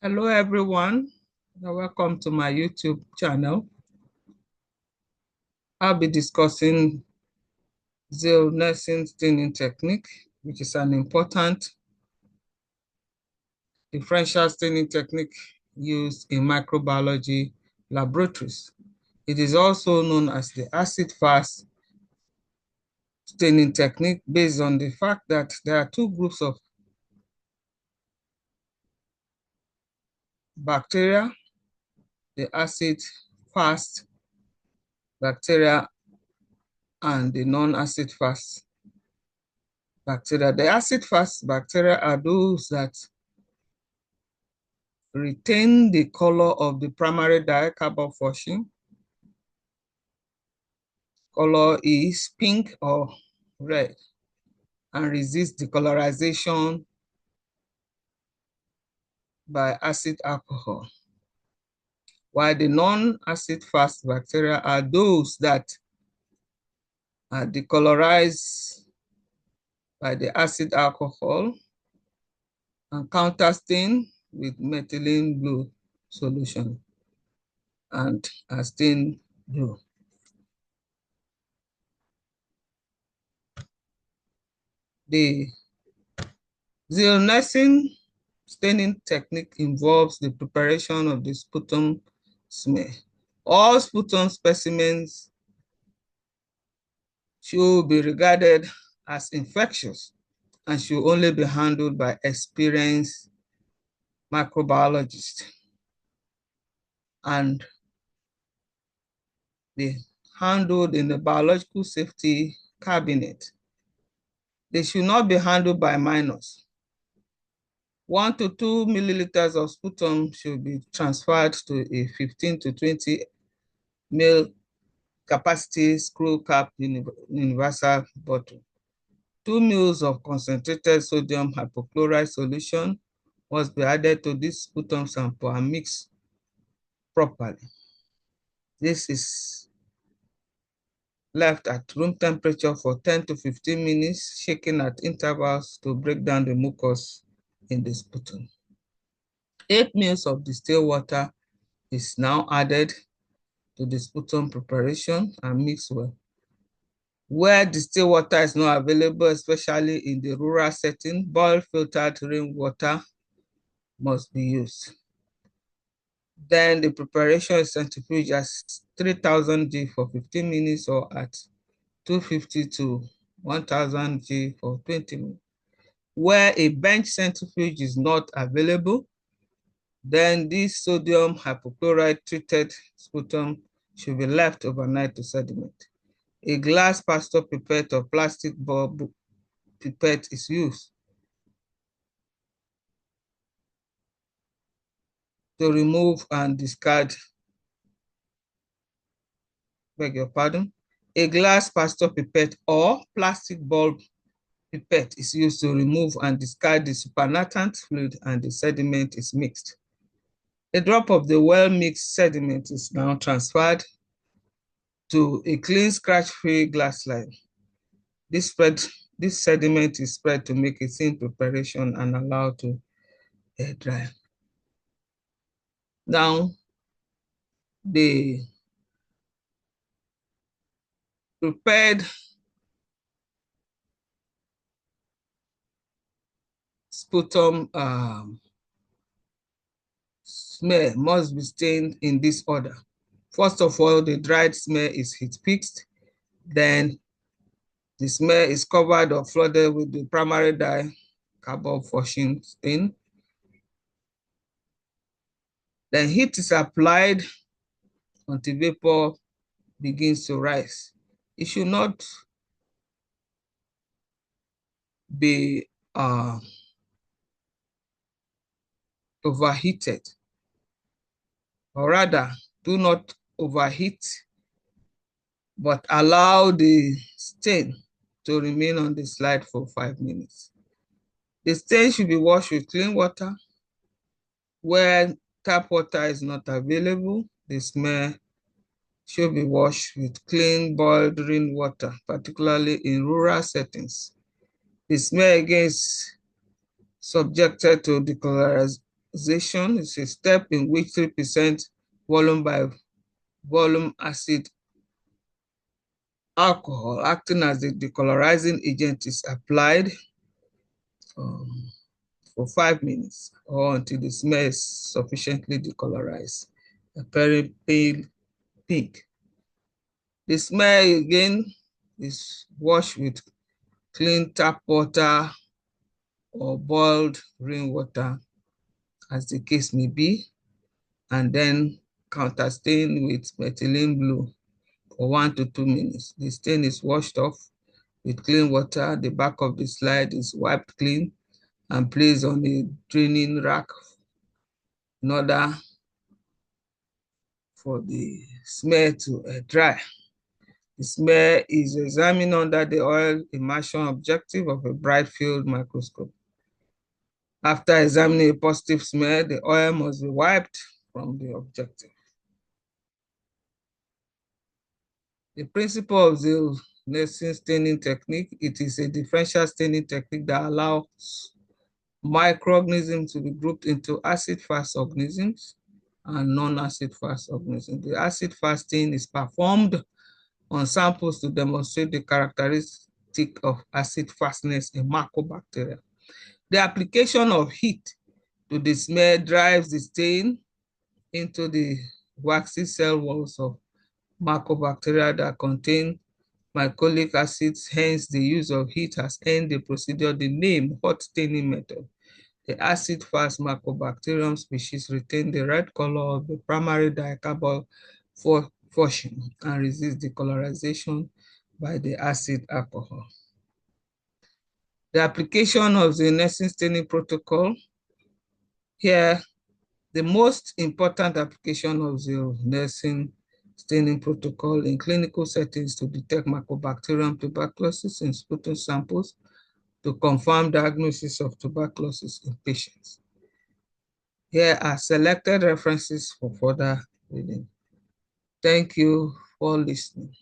Hello everyone, welcome to my YouTube channel. I'll be discussing Ziehl Neelsen Staining Technique, which is an important differential staining technique used in microbiology laboratories. It is also known as the acid-fast staining technique based on the fact that there are two groups of bacteria, the acid-fast bacteria and the non-acid-fast bacteria. The acid-fast bacteria are those that retain the color of the primary dye, carbophosphine. Color is pink or red and resist decolorization by acid alcohol. While the non-acid-fast bacteria are those that are decolorized by the acid alcohol and counterstain with methylene blue solution and are stained blue. The Ziehl Neelsen staining technique involves the preparation of the sputum smear. All sputum specimens should be regarded as infectious and should only be handled by experienced microbiologists and be handled in the biological safety cabinet. They should not be handled by minors. 1 to 2 milliliters of sputum should be transferred to a 15 to 20 ml capacity screw cap universal bottle. 2 ml of concentrated sodium hypochlorite solution must be added to this sputum sample and mixed properly. This is left at room temperature for 10 to 15 minutes, shaking at intervals to break down the mucus in the sputum. 8 ml of distilled water is now added to the sputum preparation and mixed well. Where distilled water is not available, especially in the rural setting, boiled filtered rainwater must be used. Then the preparation is centrifuged at 3000 G for 15 minutes or at 250 to 1000 G for 20 minutes. Where a bench centrifuge is not available, then this sodium hypochlorite treated sputum should be left overnight to sediment. A glass pasteur pipette or plastic bulb pipette is used to remove and discard, beg your pardon. A glass pasteur pipette or plastic bulb pipette is used to remove and discard the supernatant fluid and the sediment is mixed. A drop of the well-mixed sediment is now transferred to a clean, scratch-free glass slide. This sediment is spread to make a thin preparation and allowed to air dry. Now, the prepared sputum smear must be stained in this order. First of all, the dried smear is heat fixed. Then the smear is covered or flooded with the primary dye, carbophosphine stain. Then heat is applied until vapor begins to rise. It should not be overheated, or rather, do not overheat, but allow the stain to remain on the slide for 5 minutes. The stain should be washed with clean water. Where tap water is not available, the smear should be washed with clean boiled rainwater, particularly in rural settings. The smear again is subjected to decolorization is a step in which 3% volume by volume acid alcohol acting as the decolorizing agent is applied for 5 minutes or until the smell is sufficiently decolorized, appearing pale pink. The smell again is washed with clean tap water or boiled rainwater, as the case may be, and then counter stain with methylene blue for 1 to 2 minutes. The stain is washed off with clean water. The back of the slide is wiped clean and placed on a draining rack in order for the smear to dry. The smear is examined under the oil immersion objective of a bright field microscope. After examining a positive smear, the oil must be wiped from the objective. The principle of Ziehl Neelsen staining technique, it is a differential staining technique that allows microorganisms to be grouped into acid-fast organisms and non-acid-fast organisms. The acid-fast stain is performed on samples to demonstrate the characteristic of acid fastness in Mycobacteria. The application of heat to the smear drives the stain into the waxy cell walls of Mycobacteria that contain mycolic acids. Hence, the use of heat has earned the procedure the name hot staining method. The acid-fast Mycobacterium species retain the red color of the primary dicarboyl portion and resist decolorization by the acid alcohol. The application of the Neelsen staining protocol. Here, the most important application of the Neelsen staining protocol in clinical settings to detect Mycobacterium tuberculosis in sputum samples to confirm diagnosis of tuberculosis in patients. Here are selected references for further reading. Thank you for listening.